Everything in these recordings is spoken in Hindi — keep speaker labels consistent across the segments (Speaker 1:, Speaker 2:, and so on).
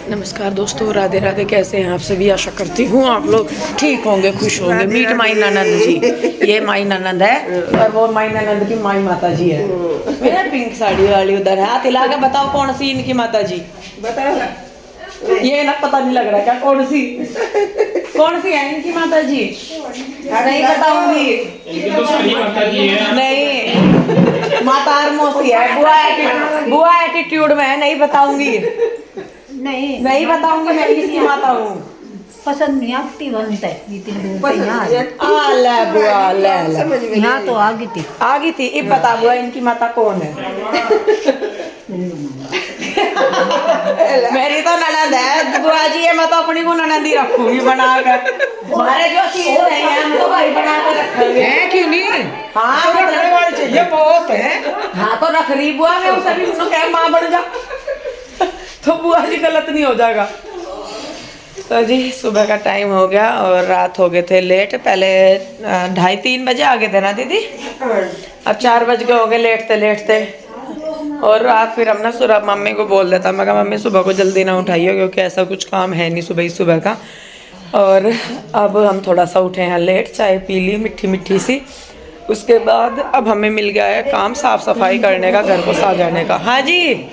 Speaker 1: नमस्कार दोस्तों, राधे राधे। कैसे हैं आप सभी? आशा करती हूँ आप लोग ठीक होंगे, खुश होंगे। मीट माई ननंद जी, ये माई ननंद है और वो माई ननंद की माई माता जी है। मेरा पिंक साड़ी वाली उधर है, हाथ हिला के बताओ कौन सी इनकी माता जी? बताओ। ये ना पता नहीं लग रहा क्या कौन सी है इनकी माता जी? नहीं बताऊंगी। नहीं, माता मौसी है, बुआ एटीट्यूड में है, नहीं बताऊंगी। नहीं बताऊंगी, मैं इसकी माता हूँ।
Speaker 2: पसंद नहीं आपती बनता है यहाँ तो आ गई थी।
Speaker 1: अब बता बुआ इनकी माता कौन है? मेरी तो ननद है बुआ जी, मैं तो अपनी को ननद ही रखूंगी बनाकर। हमारे जो चीज नहीं है हम तो भाई बना कर रखेंगे। है क्यों नहीं? हाँ तो रखने वाले चाहिए बहुत है। हाँ तो रख रही बुआ, मैं उसे भी उन्होंने कहा माँ बन जा तो बुआ जी गलत नहीं हो जाएगा। तो जी सुबह का टाइम हो गया और रात हो गए थे लेट। पहले 2:30-3 बजे आ गए थे ना दीदी, अब 4 बज गए हो गए लेटते। और रात फिर हम ना सुबह मम्मी को बोल देता, मैं कहा मम्मी सुबह को जल्दी ना उठाइए क्योंकि ऐसा कुछ काम है नहीं सुबह का। और अब हम थोड़ा सा उठे हैं लेट, चाय पी ली मीठी सी। उसके बाद अब हमें मिल गया है काम साफ सफाई करने का, घर को सजाने का। हाँ जी,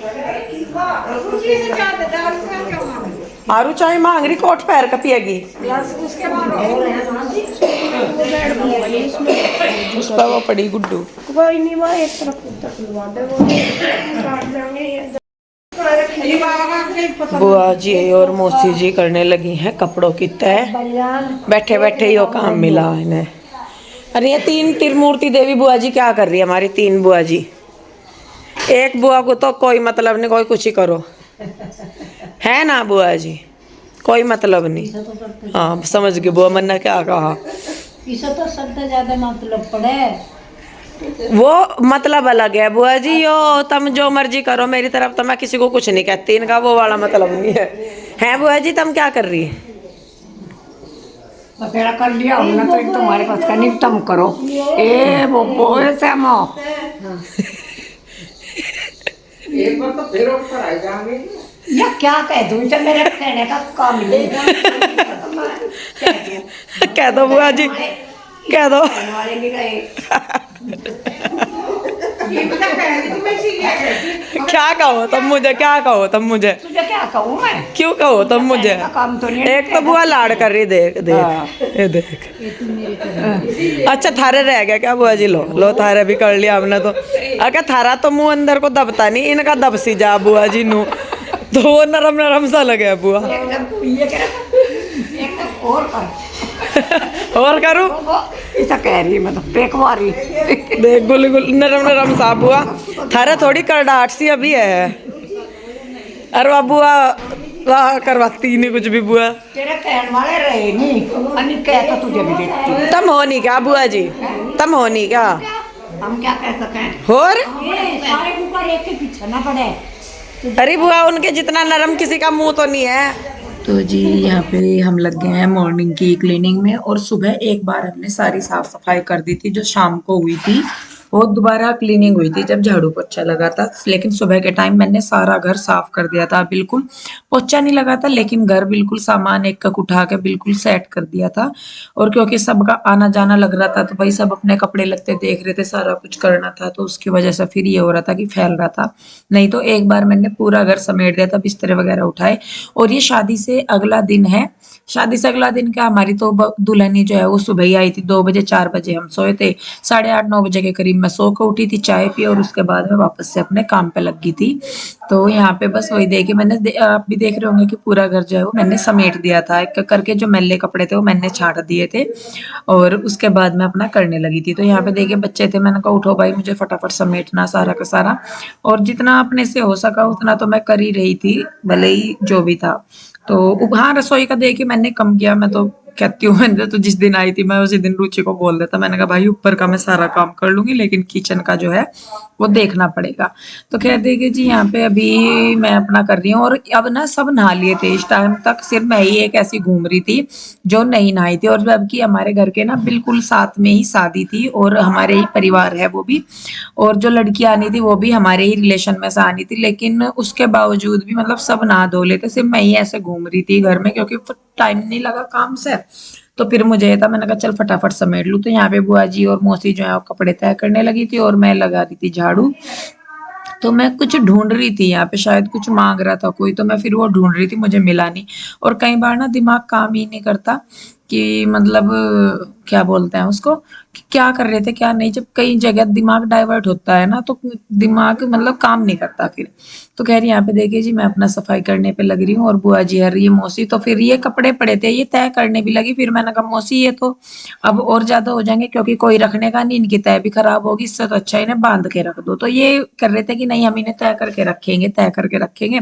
Speaker 1: आरू चाय मांग रही, कोट पैर का पिएगी। उस पर वो पड़ी गुड्डू। बुआ जी और मौसी जी करने लगी हैं कपड़ों की तय। बैठे बैठे ही वो काम मिला इन्हें। अरे ये 3 त्रिमूर्ति देवी बुआ जी क्या कर रही है? हमारी 3 बुआ जी। एक बुआ को तो कोई मतलब नहीं, कोई कुछ ही करो, है ना बुआ जी? कोई मतलब नहीं। हाँ समझ गई बुआ, मन ने क्या कहा।
Speaker 2: इसे तो सबसे ज्यादा मतलब पड़े,
Speaker 1: वो मतलब अलग है बुआ जी। यो तुम जो मर्जी करो, मेरी तरफ तो मैं किसी को कुछ नहीं कहती, इनका वो वाला मतलब नहीं है। हैं बुआ जी तुम क्या कर रही है?
Speaker 3: बतेरा कर लिया हमने तो तुम्हारे पास का नहीं, तुम करो। ए वो ऐसे मो एक बार तो फिर ऊपर आ जाएंगे या क्या कह दूं? चल मेरे कहने का काम मिलेगा।
Speaker 1: कह दो बुआ जी, कह दो। क्या कहो तुम मुझे, क्या कहो तुम मुझे?
Speaker 3: तुझे क्या कहूँ मैं?
Speaker 1: क्यों कहो तुम मुझे?
Speaker 3: काम तो नहीं।
Speaker 1: एक तो बुआ लाड़ कर रही, देख ये देख। अच्छा थारे रह गया क्या बुआ जी? लो थारे भी कर लिया हमने तो। अगर थारा तो मुंह अंदर को दबता नहीं, इनका दब सी जा बुआ जी नू, तो वो नरम सा लगे बुआ। और करूँ?
Speaker 3: ऐसा कह रही मैं तो पेक मारी।
Speaker 1: देख गुल नरम सा बुआ, थारा थोड़ी करडाट सी अभी है। अरे बुआ वाह करवाती नहीं कुछ भी बुआ।
Speaker 3: तेरे कहने वाले रहे नहीं, अन्य कह तो तुझे भी देखती।
Speaker 1: तुम हो नहीं क्या बुआ जी? तुम हो नहीं क्या?
Speaker 3: हम क्या कह सकें?
Speaker 1: और
Speaker 3: सारे ऊपर एक के पीछे ना पड़े।
Speaker 1: अरे बुआ उनके जितना नरम किसी का मुंह तो नहीं है।
Speaker 4: तो जी यहाँ पे हम लग गए हैं मॉर्निंग की क्लीनिंग में। और सुबह एक बार हमने सारी साफ सफाई कर दी थी जो शाम को हुई थी, वो दोबारा क्लीनिंग हुई थी जब झाड़ू पोछा लगा था। लेकिन सुबह के टाइम मैंने सारा घर साफ कर दिया था, बिल्कुल पोछा नहीं लगा था लेकिन घर बिल्कुल सामान एक एक उठा के बिल्कुल सेट कर दिया था। और क्योंकि सबका आना जाना लग रहा था तो भाई सब अपने कपड़े लगते देख रहे थे, सारा कुछ करना था, तो उसकी वजह से फिर ये हो रहा था कि फैल रहा था। नहीं तो एक बार मैंने पूरा घर समेट दिया था, बिस्तर वगैरह उठाए। और ये शादी से अगला दिन है। शादी से अगला दिन क्या, हमारी तो दुल्हनी जो है वो सुबह ही आई थी। 2 बजे 4 बजे हम सोए थे, 8:30-9 बजे के करीब मैं सो के उठी थी, चाय पी और उसके बाद में वापस से अपने काम पे लग गई थी। तो यहाँ पे बस वही देखिए मैंने आप भी देख रहे होंगे कि पूरा घर जो है वो मैंने समेट दिया था। एक करके जो मैले कपड़े थे वो मैंने छाट दिए थे और उसके बाद मैं अपना करने लगी थी। तो यहाँ पे देखिए बच्चे थे, मैंने कहा उठो भाई मुझे फटाफट समेटना सारा का सारा। और जितना अपने से हो सका उतना तो मैं कर ही रही थी, भले ही जो भी था। तो हाँ रसोई का देखिए मैंने कम किया, मैं तो कहती हूँ मैंने तो जिस दिन आई थी मैं उसी दिन रुचि को बोल देता, मैंने कहा भाई ऊपर का मैं सारा काम कर लूंगी लेकिन किचन का जो है वो देखना पड़ेगा। तो कह देगी जी यहाँ पे अभी मैं अपना कर रही हूँ। और अब ना सब नहा लिए थे, इस टाइम तक सिर्फ मैं ही एक ऐसी घूम रही थी जो नहीं नहाई थी। और जबकि हमारे घर के ना बिल्कुल साथ में ही शादी थी और हमारे ही परिवार है वो भी, और जो लड़की आनी थी वो भी हमारे ही रिलेशन में से आनी थी, लेकिन उसके बावजूद भी मतलब सब नहा धो लेते, सिर्फ मैं ही ऐसे घूम रही थी घर में क्योंकि टाइम नहीं लगा काम से। तो फिर मुझे ये था, मैंने कहा चल फटाफट समेट लूं। तो यहाँ पे बुआ जी और मौसी जो है वो कपड़े तय करने लगी थी और मैं लगा रही थी झाड़ू। तो मैं कुछ ढूंढ रही थी यहाँ पे, शायद कुछ मांग रहा था कोई, तो मैं फिर वो ढूंढ रही थी, मुझे मिला नहीं। और कई बार ना दिमाग काम ही नहीं करता कि मतलब क्या बोलते हैं उसको, कि क्या कर रहे थे क्या नहीं। जब कई जगह दिमाग डाइवर्ट होता है ना तो दिमाग मतलब काम नहीं करता फिर। तो कह रही यहाँ पे देखिए जी मैं अपना सफाई करने पे लग रही हूँ और बुआ जी आ रही है मौसी, तो फिर ये कपड़े पड़े थे ये तय करने भी लगी। फिर मैंने कहा मौसी ये तो अब और ज्यादा हो जाएंगे क्योंकि कोई रखने का नहीं, इनकी तय भी खराब होगी, इससे तो अच्छा इन्हें बांध के रख दो। तो ये कर रहे थे कि नहीं हम इन्हें तय करके रखेंगे, तय करके रखेंगे।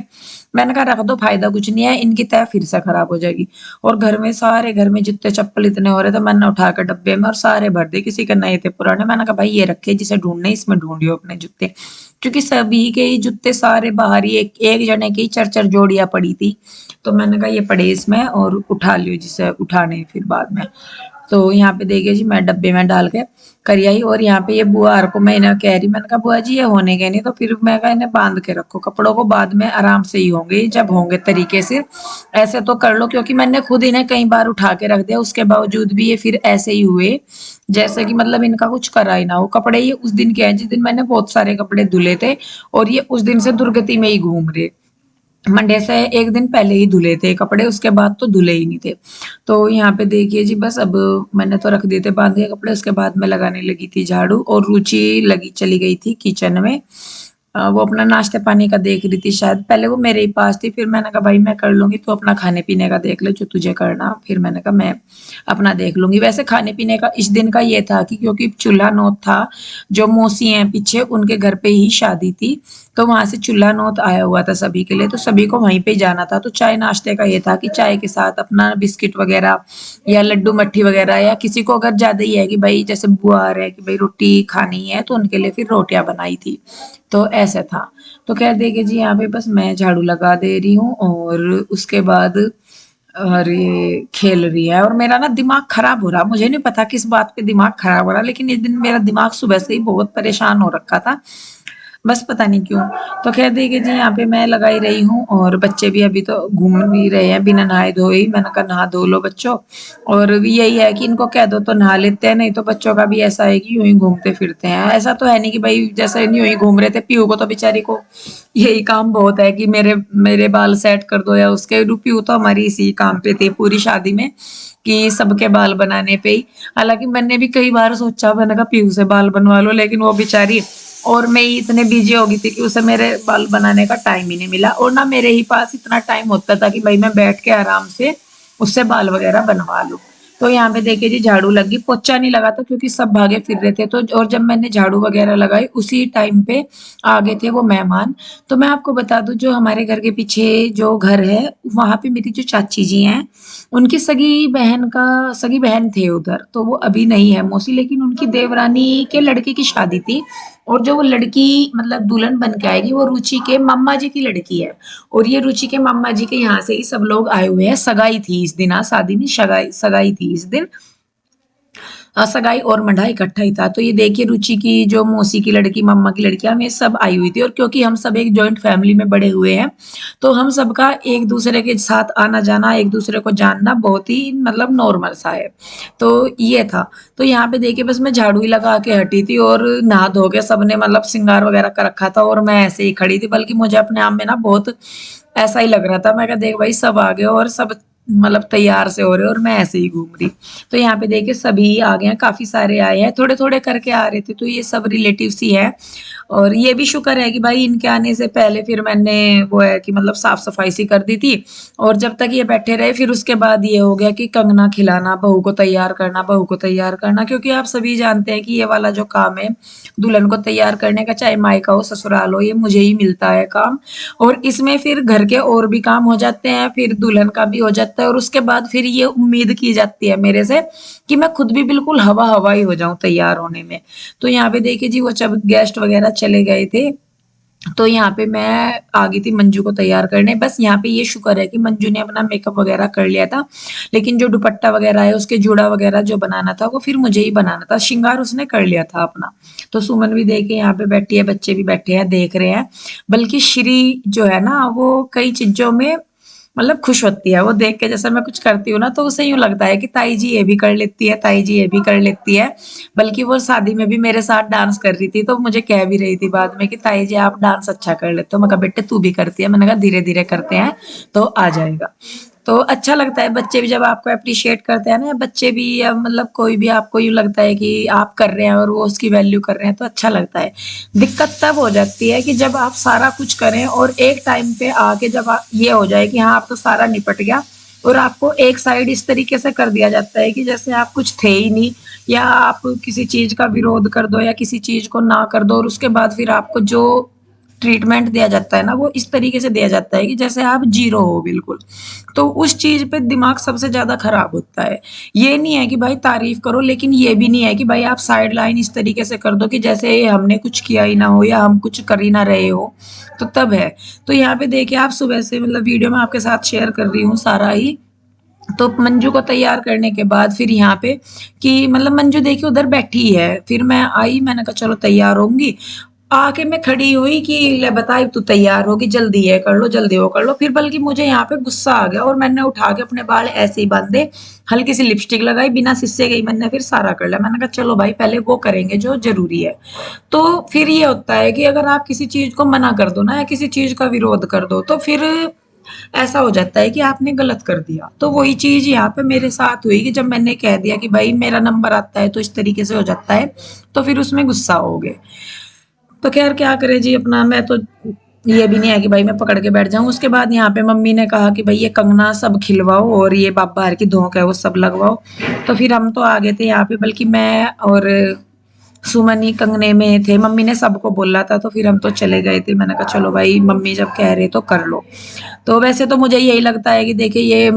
Speaker 4: मैंने कहा रख दो, फायदा कुछ नहीं है, इनकी तय फिर से खराब हो जाएगी। और घर में सारे घर में जूते चप्पल इतने हो रहे थे, मैंने उठा कर डब्बे में और सारे भर दिए, किसी के नए थे पुराने। मैंने कहा भाई ये रखे, जिसे ढूंढने इसमें ढूंढियो अपने जूते, क्योंकि सभी के ही जूते सारे बाहर ही एक एक जने की चार चार जोड़ियां पड़ी थी। तो मैंने कहा ये पड़े इसमें और उठा लियो जिसे उठाने फिर बाद में। तो यहाँ पे देखिए जी मैं डब्बे में डाल के करी आई। और यहाँ पे ये बुआ को मैं इन्हें कह रही, मैंने कहा बुआ जी ये होने के नहीं, तो फिर मैं कहा इन्हें बांध के रखो, कपड़ों को बाद में आराम से ही होंगे जब होंगे तरीके से, ऐसे तो कर लो। क्योंकि मैंने खुद इन्हें कई बार उठा के रख दिया, उसके बावजूद भी ये फिर ऐसे ही हुए जैसे कि मतलब इनका कुछ करा ही ना हो। कपड़े ये उस दिन के हैं जिस दिन मैंने बहुत सारे कपड़े धुले थे, और ये उस दिन से दुर्गति में ही घूम रहे। मंडे से एक दिन पहले ही धुले थे कपड़े, उसके बाद तो धुले ही नहीं थे। तो यहाँ पे देखिए जी बस अब मैंने तो रख दिए थे बांध के कपड़े, उसके बाद मैं लगाने लगी थी झाड़ू। और रुचि लगी चली गई थी किचन में, वो अपना नाश्ते पानी का देख रही थी शायद। पहले वो मेरे ही पास थी, फिर मैंने कहा भाई मैं कर लूंगी, तो अपना खाने पीने का देख ले जो तुझे करना। फिर मैंने कहा मैं अपना देख लूंगी। वैसे खाने पीने का इस दिन का ये था कि क्योंकि चूल्हा नौत था, जो मौसी हैं पीछे उनके घर पे ही शादी थी, तो वहां से चूल्हा नौत आया हुआ था सभी के लिए, तो सभी को वहीं पे जाना था। तो चाय नाश्ते का ये था कि चाय के साथ अपना बिस्किट वगैरह या लड्डू मट्ठी वगैरह, या किसी को अगर ज्यादा ही है कि भाई जैसे बुआ आ रहे हैं कि भाई रोटी खानी है तो उनके लिए फिर रोटियां बनाई थी। तो ऐसा था। तो कह देगी जी यहाँ पे बस मैं झाड़ू लगा दे रही हूँ और उसके बाद और ये खेल रही है। और मेरा ना दिमाग खराब हो रहा, मुझे नहीं पता किस बात पे दिमाग खराब हो रहा, लेकिन इस दिन मेरा दिमाग सुबह से ही बहुत परेशान हो रखा था, बस पता नहीं क्यों। तो कह दी कि जी यहाँ पे मैं लगाई रही हूँ और बच्चे भी अभी तो घूम ही रहे हैं बिना नहाए धोए। मैंने कहा नहा धो लो बच्चों। और यही है कि इनको कह दो तो नहा लेते हैं, नहीं तो बच्चों का भी ऐसा है कि यूं ही घूमते फिरते हैं। ऐसा तो है नहीं कि भाई जैसे यूं ही घूम रहे थे। पीहू को तो बेचारी को यही काम बहुत है कि मेरे मेरे बाल सेट कर दो, या उसके पीहू तो हमारी इसी काम पे थी पूरी शादी में कि सबके बाल बनाने पे ही। हालांकि मैंने भी कई बार सोचा, मैंने कहा पीहू से बाल बनवा लो, लेकिन वो बेचारी और मैं ही इतने बिजी हो गई थी कि उसे मेरे बाल बनाने का टाइम ही नहीं मिला। और ना मेरे ही पास इतना टाइम होता था कि भाई मैं बैठ के आराम से उससे बाल वगैरह बनवा लूं। तो यहाँ पे देखिए जी झाड़ू लगी, पोछा नहीं लगा था क्योंकि सब भागे फिर रहे थे। तो और जब मैंने झाड़ू वगैरह लगाई उसी टाइम पे आ गए थे वो मेहमान। तो मैं आपको बता दूं जो हमारे घर के पीछे जो घर है वहां पे मेरी जो चाची जी हैं, उनकी सगी बहन थे उधर, तो वो अभी नहीं है मौसी, लेकिन उनकी देवरानी के लड़के की शादी थी। और जो वो लड़की मतलब दुल्हन बन के आएगी वो रुचि के मामा जी की लड़की है। और ये रुचि के मामा जी के यहाँ से ही सब लोग आए हुए हैं। सगाई थी इस दिन, शादी नहीं, सगाई थी इस दिन। सगाई और मंडा इकट्ठा ही था। तो ये देखिए रुचि की जो मौसी की लड़की, मम्मा की लड़की, हम ये सब आई हुई थी। और क्योंकि हम सब एक जॉइंट फैमिली में बड़े हुए हैं, तो हम सबका एक दूसरे के साथ आना जाना, एक दूसरे को जानना बहुत ही मतलब नॉर्मल सा है। तो ये था। तो यहाँ पे देखिए बस मैं झाड़ू ही लगा के हटी थी और नहा धो के सबने मतलब श्रृंगार वगैरह कर रखा था और मैं ऐसे ही खड़ी थी। बल्कि मुझे अपने आप में ना बहुत ऐसा ही लग रहा था। मैं कहा देख भाई सब आ गए और सब मतलब तैयार से हो रहे और मैं ऐसे ही घूम रही। तो यहाँ पे देखिए सभी आ गए हैं, काफी सारे आए हैं, थोड़े थोड़े करके आ रहे थे। तो ये सब रिलेटिव्स ही है। और ये भी शुक्र है कि भाई इनके आने से पहले फिर मैंने वो है कि मतलब साफ सफाई सी कर दी थी। और जब तक ये बैठे रहे फिर उसके बाद ये हो गया कि कंगना खिलाना, बहू को तैयार करना, बहू को तैयार करना, क्योंकि आप सभी जानते हैं कि ये वाला जो काम है दुल्हन को तैयार करने का, चाहे मायका हो ससुराल हो, ये मुझे ही मिलता है काम। और इसमें फिर घर के और भी काम हो जाते हैं, फिर दुल्हन का भी हो जाता है, और उसके बाद फिर ये उम्मीद की जाती है मेरे से कि मैं खुद भी बिल्कुल हवा हवा ही हो जाऊं तैयार होने में। तो यहाँ पे देखिए जी, वो जब गेस्ट वगैरह चले गए थे तो यहाँ पे मैं आ गई थी मंजू को तैयार करने। बस यहाँ पे ये शुक्र है कि मंजू ने अपना मेकअप वगैरह कर लिया था, लेकिन जो दुपट्टा वगैरह है उसके जूड़ा वगैरह जो बनाना था वो फिर मुझे ही बनाना था। श्रृंगार उसने कर लिया था अपना। तो सुमन भी देखे यहाँ पे बैठी है, बच्चे भी बैठे हैं देख रहे हैं। बल्कि श्री जो है ना वो कई चीजों में मतलब खुश होती है, वो देख के जैसे मैं कुछ करती हूँ ना तो उसे यूं लगता है कि ताई जी ये भी कर लेती है, ताई जी ये भी कर लेती है। बल्कि वो शादी में भी मेरे साथ डांस कर रही थी तो मुझे कह भी रही थी बाद में कि ताई जी आप डांस अच्छा कर लेते हो। मैं कहा बेटे तू भी करती है, मैंने कहा धीरे धीरे करते हैं तो आ जाएगा। तो अच्छा लगता है बच्चे भी जब आपको अप्रिशिएट करते हैं ना, बच्चे भी या मतलब कोई भी आपको यूं लगता है कि आप कर रहे हैं और वो उसकी वैल्यू कर रहे हैं तो अच्छा लगता है। दिक्कत तब हो जाती है कि जब आप सारा कुछ करें और एक टाइम पे आके जब ये हो जाए कि हाँ आप तो सारा निपट गया और आपको एक साइड इस तरीके से कर दिया जाता है कि जैसे आप कुछ थे ही नहीं, या आप किसी चीज का विरोध कर दो या किसी चीज को ना कर दो, और उसके बाद फिर आपको जो ट्रीटमेंट दिया जाता है ना वो इस तरीके से दिया जाता है कि जैसे आप जीरो हो बिल्कुल। तो उस चीज पे दिमाग सबसे ज्यादा खराब होता है। ये नहीं है कि भाई तारीफ करो, लेकिन ये भी नहीं है कि भाई आप साइड लाइन इस तरीके से कर दो कि जैसे हमने कुछ किया ही ना हो या हम कुछ कर ही ना रहे हो। तो तब है। तो यहाँ पे देखिए आप सुबह से मतलब वीडियो में आपके साथ शेयर कर रही हूँ सारा ही। तो मंजू को तैयार करने के बाद फिर यहाँ पे कि मतलब मंजू देखिए उधर बैठी है, फिर मैं आई, मैंने कहा चलो तैयार होंगी। आके मैं खड़ी हुई कि ले बताई तू तैयार होगी, जल्दी ये कर लो जल्दी वो कर लो। फिर बल्कि मुझे यहाँ पे गुस्सा आ गया और मैंने उठा के अपने बाल ऐसे ही बांधे, हल्की सी लिपस्टिक लगाई, बिना सिस्से गई मैंने, फिर सारा कर लिया। मैंने कहा चलो भाई पहले वो करेंगे जो जरूरी है। तो फिर ये होता है कि अगर आप किसी चीज को मना कर दो ना या किसी चीज का विरोध कर दो तो फिर ऐसा हो जाता है कि आपने गलत कर दिया। तो वही चीज यहाँ पे मेरे साथ हुई कि जब मैंने कह दिया कि भाई मेरा नंबर आता है तो इस तरीके से हो जाता है, तो फिर उसमें गुस्सा हो गए। तो खैर क्या करे जी, अपना मैं तो ये भी नहीं है कि भाई मैं पकड़ के बैठ जाऊं। उसके बाद यहाँ पे मम्मी ने कहा कि भाई ये कंगना सब खिलवाओ और ये बाहर की धोंक है वो सब लगवाओ। तो फिर हम तो आ गए थे यहाँ पे, बल्कि मैं और सुमन ही कंगने में थे। मम्मी ने सबको बोला था तो फिर हम तो चले गए थे। मैंने कहा चलो भाई मम्मी जब कह रहे तो कर लो। तो वैसे तो मुझे यही लगता है कि देखिए ये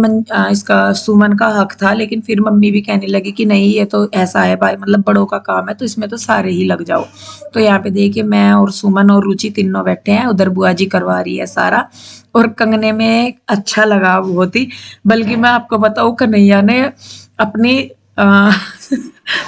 Speaker 4: इसका सुमन का हक था, लेकिन फिर मम्मी भी कहने लगी कि नहीं ये तो ऐसा है भाई, मतलब बड़ों का काम है तो इसमें तो सारे ही लग जाओ। तो यहाँ पे देखिए मैं और सुमन और रुचि तीनों बैठे हैं, उधर बुआ जी करवा रही है सारा। और कंगने में अच्छा लगा बहुत ही। बल्कि मैं आपको बताऊं कन्हैया ने अपनी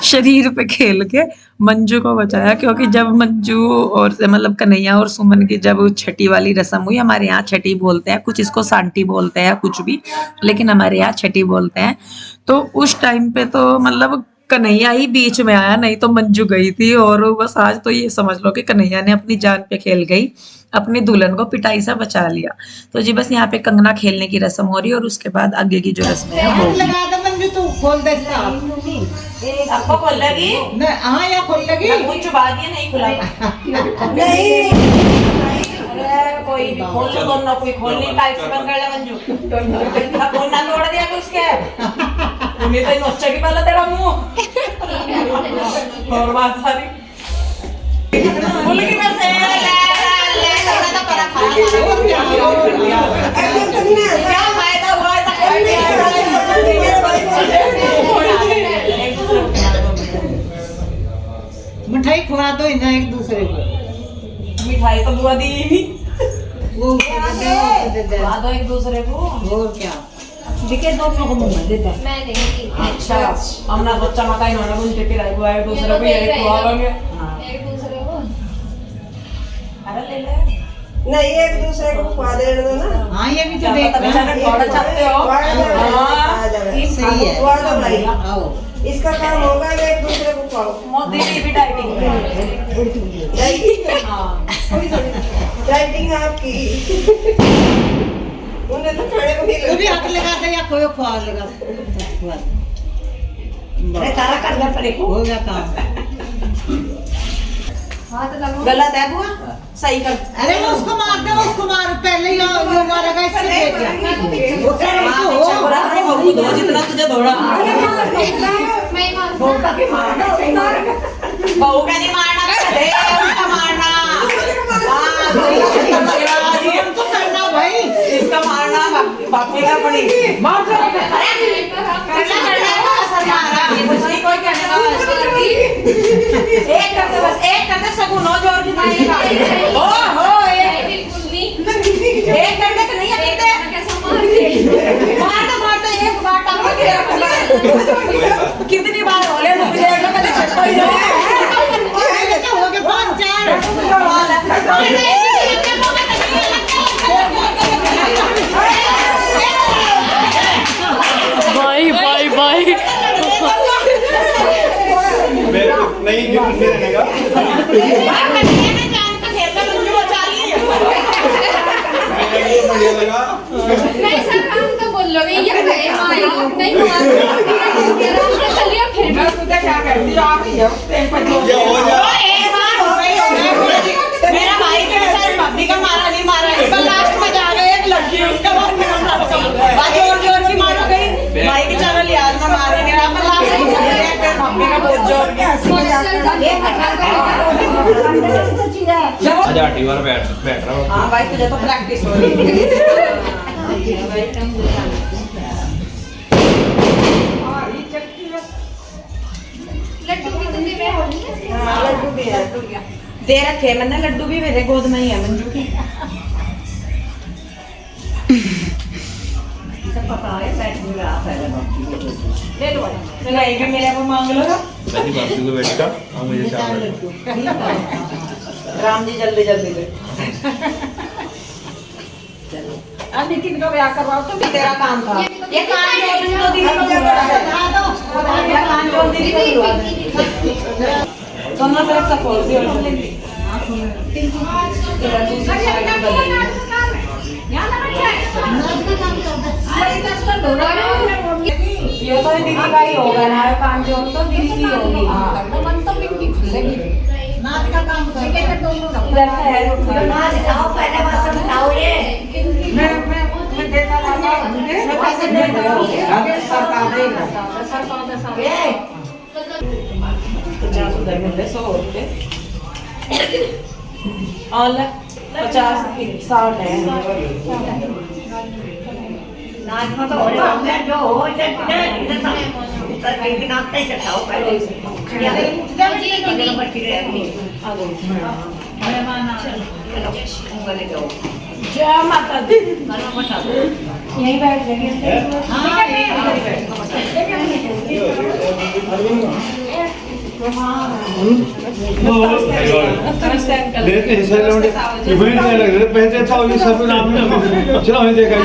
Speaker 4: शरीर पे खेल के मंजू को बचाया, क्योंकि जब मंजू और मतलब कन्हैया और सुमन की जब छठी वाली रस्म हुई, हमारे यहाँ छठी बोलते हैं, कुछ इसको सांटी बोलते हैं कुछ भी, लेकिन हमारे यहाँ छठी बोलते हैं। तो उस टाइम पे तो मतलब कन्हैया ही बीच में आया, नहीं तो मंजू गई थी। और बस आज तो ये समझ लो कि कन्हैया ने अपनी जान पे खेल गई, अपनी दुल्हन को पिटाई से बचा लिया। तो जी बस यहाँ पे कंगना खेलने की रस्म हो रही है और उसके बाद आगे की जो रस्म है वो
Speaker 3: लगा दे मंजू, तू खोल दे इसका।
Speaker 1: आपको खोल लगी?
Speaker 3: नहीं हाँ या खोल लगी।
Speaker 1: कुछ चुबा दिया नहीं खुला।
Speaker 3: नहीं
Speaker 1: अरे कोई भी खोल लो, दोनों कोई खोलनी टाइट से बंद कर ले मंजू। ना खोलना तोड़ दिया कि उसके तुम्हें तो नोचा की पहले तेरा मुंह और बात सारी बोल की मैं से ले तो परा खा क्या फायदा हुआ ऐसा
Speaker 3: मिठाई खुआ दो इन्हें एक दूसरे को।
Speaker 1: मिठाई तो बुआ दी ही
Speaker 3: वो दे दे
Speaker 1: खुआ दो एक दूसरे को।
Speaker 3: और क्या
Speaker 2: देखिए दोनों को मुंह में देता है।
Speaker 5: मैं नहीं
Speaker 1: अच्छा हमने सोचा मत इन्होंने बुन टिपी रही हुआ एक दूसरे को यही खुआ देंगे।
Speaker 5: एक दूसरे को।
Speaker 1: अरे ले ले
Speaker 6: नहीं एक दूसरे को खुआ दे दो ना।
Speaker 3: हाँ ये भी तो
Speaker 1: क्या
Speaker 3: देख
Speaker 1: पता बेचारे थोड़ा चाहते हो। हाँ
Speaker 3: सही है।
Speaker 6: खुआ दो भाई,
Speaker 3: आओ
Speaker 6: इसका काम होगा कि एक दूसरे को खुआओ।
Speaker 1: मोदी की भी डाइटिंग है।
Speaker 6: डाइटिंग
Speaker 1: हाँ
Speaker 6: डाइटिंग आपकी उन्हें तो खाने को नहीं
Speaker 3: तू भी
Speaker 6: लगता।
Speaker 3: हाथ लगा दे या कोई खुआ लगा खुआ दे।
Speaker 2: अरे सारा करना पड़ेगा।
Speaker 3: हो गया काम।
Speaker 1: गलत है बुआ, सही कर।
Speaker 3: अरे वो उसको मार दे, उसको मार, पहले ही वो मारेगा इसलिए भेज दिया।
Speaker 1: बहू दो जितना तुझे दौड़ा। बहू का नहीं मारना, उसका मारना।
Speaker 3: तो करना भाई,
Speaker 1: इसका मारना बापी का पड़ी
Speaker 3: मार दो।
Speaker 1: कोई कहने वाला एक करते, बस एक करते सगुन हो जोर की मारेगा। हो एक करने के नहीं करते, मारते एक बार टांगों के कितनी बार बोले मुझे पहले छटको ही जाए।
Speaker 3: हो गए 5-4।
Speaker 5: बाय बाय बाय
Speaker 7: नहीं रहेगा बढ़िया लगा।
Speaker 8: नहीं सर हम तो बोल लो ये गए माया नहीं हुआ चलिए फिर
Speaker 1: मैं तुझे क्या करती हूँ आप ही हो
Speaker 7: ये हो जा
Speaker 1: मेरा भाई के साथ मम्मी का मारा नहीं मारा, इसका लास्ट में जा गए एक लड़की, उसका बाद जोर जोर की मार गई। भाई के चलो लिहाज में मारे नहीं रहा, पर लास्ट में मम्मी का बहुत जोर की।
Speaker 7: आजा टीवर बैठ रहा हूँ।
Speaker 1: हाँ भाई तुझे तो प्रैक्टिस हो रही है। लड्डू भी है, दे रखे मैंने लड्डू भी, मेरे गोद में ही है मंजू की। ले लो नहीं भी मेरे को मांग लो ना।
Speaker 7: मेरी बापू को बैठा और मुझे चावल
Speaker 1: राम जी जल्दी जल्दी ले। अब नितिन को ब्याह करवाओ तो भी तेरा काम था। ये कान जोड़ तो दीदी को ये कान जोड़ दीदी को करवा दे। दोनों तरफ से खोल दियो। ये तो दीदी का ही होगा ना, कान जोड़ तो दीदी की होगी।
Speaker 3: नाच का काम कर।
Speaker 1: इधर से है
Speaker 3: पहले बात बताओ ये।
Speaker 1: मैं देता रहता हूँ। मैं पैसे दे रहा हूँ। सरकार देगा। ये 50 उधर मिल रहे 100 होते। और 50 60 है।
Speaker 3: नाच में तो हो रहा है जो हो जाए इधर सब के नाचते चढ़ाओ पहले से।
Speaker 1: जय माता दी। यहीं बैठ जाएंगे।
Speaker 7: लेते हिस्सा लौटे ये भी नहीं लग रहा पहले था ये सब नाम चलो हमें देखा